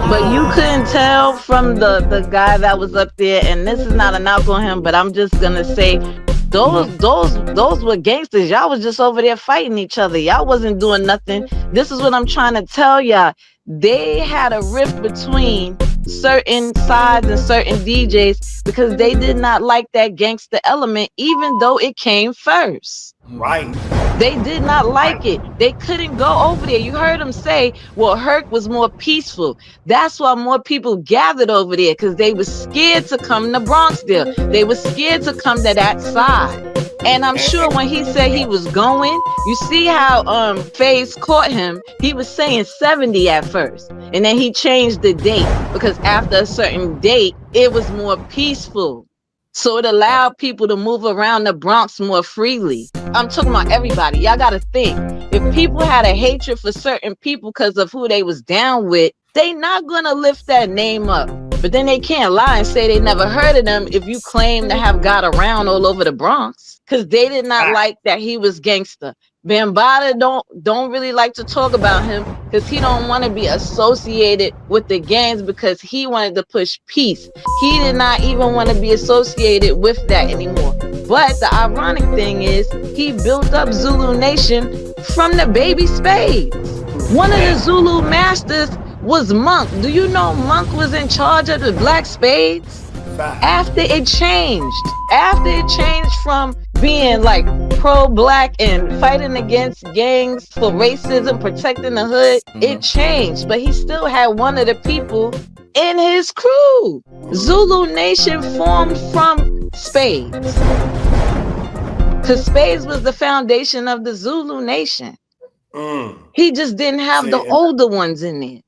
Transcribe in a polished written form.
But you couldn't tell from the guy that was up there, and this is not a knock on him, but I'm just gonna say those were gangsters. Y'all was just over there fighting each other. Y'all wasn't doing nothing. This is what I'm trying to tell y'all. They had a rift between certain sides and certain DJs because they did not like that gangster element, even though it came first. Right. They did not like it. They couldn't go over there. You heard him say, well, Herc was more peaceful. That's why more people gathered over there, because they were scared to come to Bronxville. They were scared to come to that side. And I'm sure when he said he was going, you see how Spades caught him. He was saying 70 at first. And then he changed the date because after a certain date, it was more peaceful. So it allowed people to move around the Bronx more freely. I'm talking about everybody. Y'all got to think. If people had a hatred for certain people because of who they was down with, they not going to lift that name up. But then they can't lie and say they never heard of them if you claim to have got around all over the Bronx, because they did not like that he was gangster. Bambaataa don't really like to talk about him because he don't want to be associated with the gangs because he wanted to push peace. He did not even want to be associated with that anymore. But the ironic thing is he built up Zulu Nation from the baby Spades. One of the Zulu masters was Monk. Do you know Monk was in charge of the Black Spades? After it changed from being like pro-black and fighting against gangs for racism, protecting the hood, it changed. But he still had one of the people in his crew. Zulu Nation formed from Spades. Because Spades was the foundation of the Zulu Nation. He just didn't have the older ones in there.